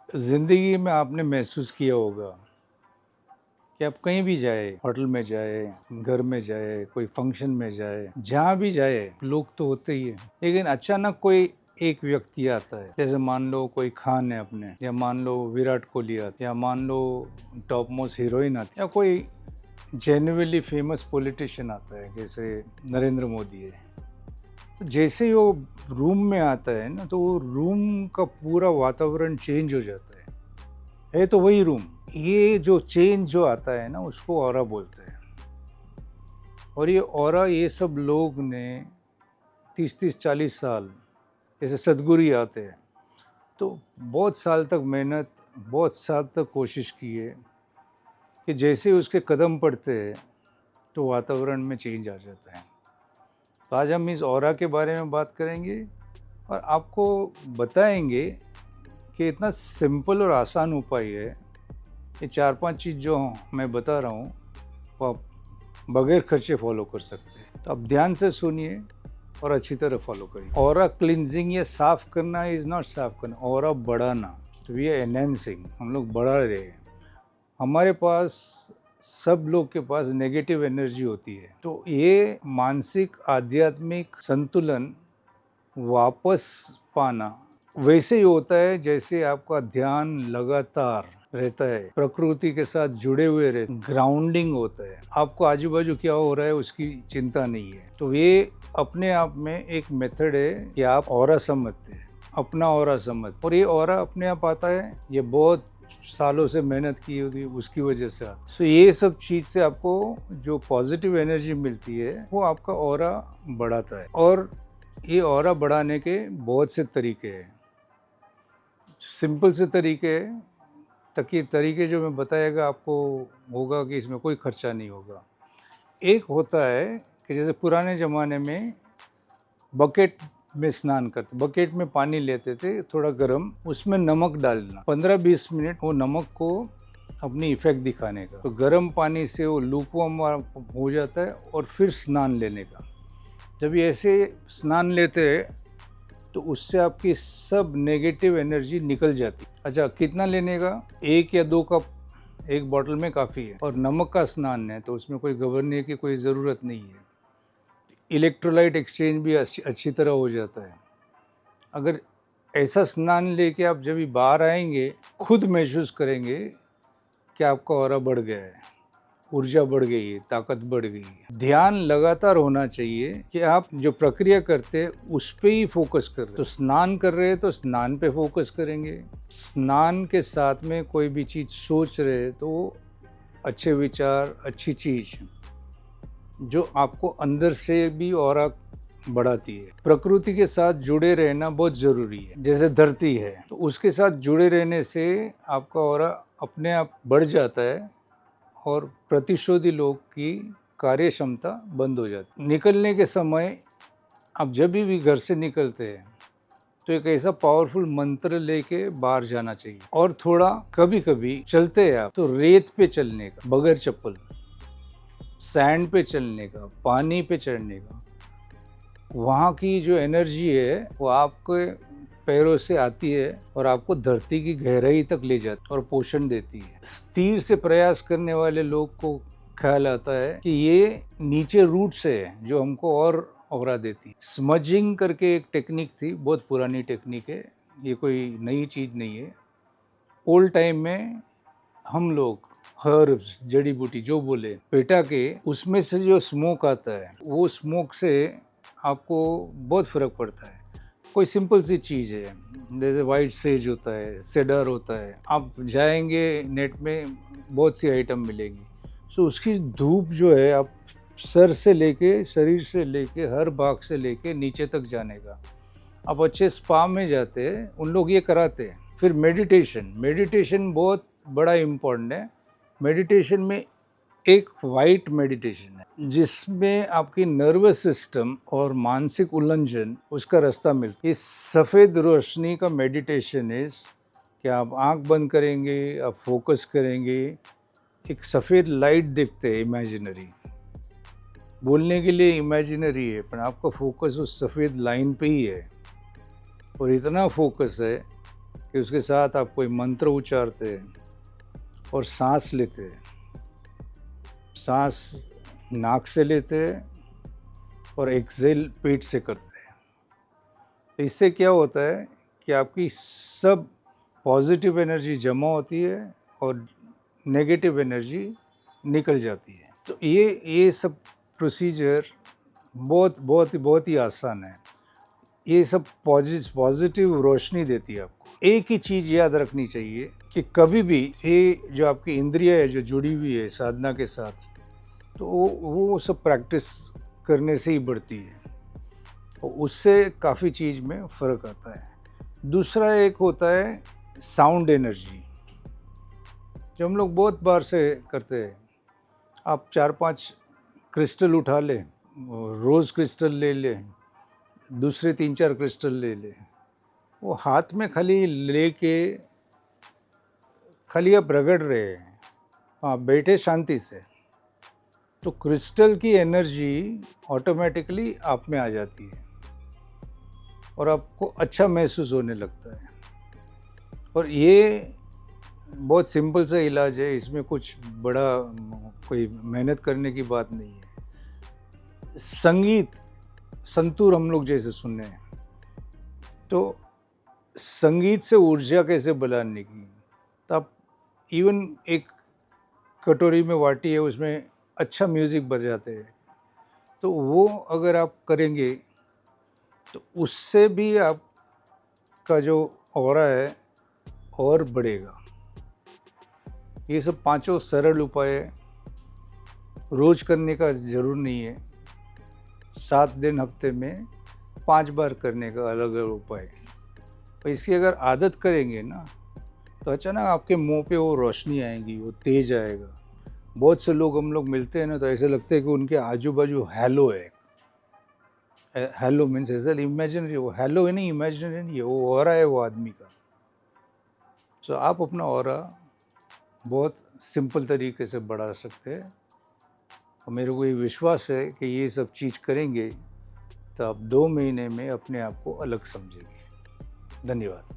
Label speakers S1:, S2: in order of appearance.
S1: ज़िंदगी में आपने महसूस किया होगा कि आप कहीं भी जाए, होटल में जाए, घर में जाए, कोई फंक्शन में जाए, जहाँ भी जाए लोग तो होते ही हैं, लेकिन अचानक कोई एक व्यक्ति आता है। जैसे मान लो कोई खान है अपने, या मान लो विराट कोहली आता है, या मान लो टॉप मोस्ट हीरोइन आती है, या कोई जेन्युइनली फेमस पॉलिटिशियन आता है जैसे नरेंद्र मोदी है। तो जैसे ही वो रूम में आता है ना, तो वो रूम का पूरा वातावरण चेंज हो जाता है तो वही रूम। ये जो चेंज जो आता है ना, उसको ऑरा बोलते हैं। और ये ऑरा ये सब लोग ने 30-40 साल, जैसे सदगुरु आते हैं तो बहुत साल तक मेहनत, बहुत साल तक कोशिश की है कि जैसे उसके कदम पड़ते हैं तो वातावरण में चेंज आ जाता है। तो आज हम इस ऑरा के बारे में बात करेंगे और आपको बताएंगे कि इतना सिंपल और आसान उपाय है। ये 4-5 चीज़ जो मैं बता रहा हूँ वो आप बगैर खर्चे फॉलो कर सकते हैं। तो आप ध्यान से सुनिए और अच्छी तरह फॉलो करिए। ऑरा क्लिनजिंग या साफ करना इज़ नॉट साफ करना, ऑरा बढ़ाना। तो वी आर एनहेंसिंग, हम लोग बढ़ा रहे हैं। हमारे पास सब लोग के पास नेगेटिव एनर्जी होती है, तो ये मानसिक आध्यात्मिक संतुलन वापस पाना वैसे ही होता है जैसे आपका ध्यान लगातार रहता है, प्रकृति के साथ जुड़े हुए रहते, ग्राउंडिंग होता है। आपको आजू बाजू क्या हो रहा है उसकी चिंता नहीं है। तो ये अपने आप में एक मेथड है कि आप ऑरा समझते हैं, अपना ऑरा समझते, और ये ऑरा अपने आप आता है। ये बहुत सालों से मेहनत की होती है, उसकी वजह से आता है। सो ये सब चीज़ से आपको जो पॉजिटिव एनर्जी मिलती है वो आपका ऑरा बढ़ाता है। और ये ऑरा बढ़ाने के बहुत से तरीके हैं, सिंपल से तरीके तरीके जो मैं बताएगा आपको होगा कि इसमें कोई खर्चा नहीं होगा। एक होता है कि जैसे पुराने ज़माने में बकेट में स्नान करते, बकेट में पानी लेते थे थोड़ा गर्म, उसमें नमक डालना, 15-20 मिनट वो नमक को अपनी इफ़ेक्ट दिखाने का। तो गर्म पानी से वो लूपवार्म हो जाता है और फिर स्नान लेने का। जब ये ऐसे स्नान लेते हैं तो उससे आपकी सब नेगेटिव एनर्जी निकल जाती। अच्छा, कितना लेने का? 1 या 2 कप एक बॉटल में काफ़ी है। और नमक का स्नान है तो उसमें कोई घबराने की कोई ज़रूरत नहीं है। इलेक्ट्रोलाइट एक्सचेंज भी अच्छी तरह हो जाता है। अगर ऐसा स्नान लेके आप जब भी बाहर आएंगे, खुद महसूस करेंगे कि आपका ऑरा बढ़ गया है, ऊर्जा बढ़ गई है, ताकत बढ़ गई है। ध्यान लगातार होना चाहिए कि आप जो प्रक्रिया करते हैं उस पे ही फोकस कर रहे हैं। तो स्नान कर रहे हैं तो स्नान पे फोकस करेंगे। स्नान के साथ में कोई भी चीज़ सोच रहे हैं तो अच्छे विचार, अच्छी चीज़ जो आपको अंदर से भी ऑरा बढ़ाती है। प्रकृति के साथ जुड़े रहना बहुत ज़रूरी है। जैसे धरती है तो उसके साथ जुड़े रहने से आपका ऑरा अपने आप बढ़ जाता है और प्रतिशोधी लोग की कार्य क्षमता बंद हो जाती। निकलने के समय आप जब भी घर से निकलते हैं तो एक ऐसा पावरफुल मंत्र लेके बाहर जाना चाहिए। और थोड़ा कभी कभी चलते हैं आप तो रेत पे चलने का, बगैर चप्पल, सैंड पे चलने का, पानी पे चढ़ने का। वहाँ की जो एनर्जी है वो आपके पैरों से आती है और आपको धरती की गहराई तक ले जाती है और पोषण देती है। स्थिर से प्रयास करने वाले लोग को ख्याल आता है कि ये नीचे रूट से है जो हमको और ऑरा देती है। स्मजिंग करके एक टेक्निक थी, बहुत पुरानी टेक्निक है, ये कोई नई चीज़ नहीं है। ओल्ड टाइम में हम लोग हर्ब्स, जड़ी बूटी जो बोले, पेटा के उसमें से जो स्मोक आता है वो स्मोक से आपको बहुत फ़र्क पड़ता है। कोई सिंपल सी चीज़ है, जैसे वाइट सेज होता है, सेडर होता है, आप जाएंगे नेट में बहुत सी आइटम मिलेंगी। सो उसकी धूप जो है आप सर से लेके, शरीर से लेके, हर भाग से लेके नीचे तक जाने का। आप अच्छे स्पा में जाते हैं, उन लोग ये कराते हैं। फिर मेडिटेशन बहुत बड़ा इम्पोर्टेंट है। मेडिटेशन में एक वाइट मेडिटेशन है जिसमें आपकी नर्वस सिस्टम और मानसिक उल्लंघन उसका रास्ता मिलता है। इस सफ़ेद रोशनी का मेडिटेशन इस कि आप आंख बंद करेंगे, आप फोकस करेंगे, एक सफ़ेद लाइट दिखते है, इमेजिनरी, बोलने के लिए इमेजिनरी है पर आपका फोकस उस सफ़ेद लाइन पे ही है। और इतना फोकस है कि उसके साथ आप कोई मंत्र उच्चारते हैं और सांस लेते हैं। सांस नाक से लेते हैं और एक्सेल पेट से करते हैं। तो इससे क्या होता है कि आपकी सब पॉजिटिव एनर्जी जमा होती है और नेगेटिव एनर्जी निकल जाती है। तो ये सब प्रोसीजर बहुत ही आसान है। ये सब पॉजिटिव रोशनी देती है आपको। एक ही चीज़ याद रखनी चाहिए कि कभी भी ये जो आपकी इंद्रिय है जो जुड़ी हुई है साधना के साथ, तो वो सब प्रैक्टिस करने से ही बढ़ती है और उससे काफ़ी चीज़ में फ़र्क आता है। दूसरा एक होता है साउंड एनर्जी, जो हम लोग बहुत बार से करते हैं। आप 4-5 क्रिस्टल उठा लें, रोज़ क्रिस्टल ले लें, दूसरे 3-4 क्रिस्टल ले लें, वो हाथ में खाली लेके खाली आप रगड़ रहे हैं, आप बैठे शांति से, तो क्रिस्टल की एनर्जी ऑटोमेटिकली आप में आ जाती है और आपको अच्छा महसूस होने लगता है। और ये बहुत सिंपल सा इलाज है, इसमें कुछ बड़ा कोई मेहनत करने की बात नहीं है। संगीत, संतूर हम लोग जैसे सुनने हैं, तो संगीत से ऊर्जा कैसे बनाने की, तो आप इवन एक कटोरी में वाटी है, उसमें अच्छा म्यूज़िक बजाते हैं, तो वो अगर आप करेंगे तो उससे भी आपका जो ऑरा है और बढ़ेगा। ये सब 5 सरल उपाय रोज़ करने का ज़रूर नहीं है, 7 दिन हफ्ते में 5 बार करने का अलग अलग उपाय। तो इसकी अगर आदत करेंगे ना, तो अचानक आपके मुंह पे वो रोशनी आएगी, वो तेज आएगा। बहुत से लोग हम लोग मिलते हैं ना, तो ऐसे लगता है कि उनके आजू बाजू हैलो है। हैलो मीन्स ऐसा इमेजिनरी, वो हैलो है नहीं, इमेजिनरी नहीं है, वो ऑरा है वो आदमी का। तो आप अपना ऑरा बहुत सिंपल तरीके से बढ़ा सकते हैं और मेरे को ये विश्वास है कि ये सब चीज़ करेंगे तो आप 2 महीने में अपने आप को अलग समझेंगे। धन्यवाद।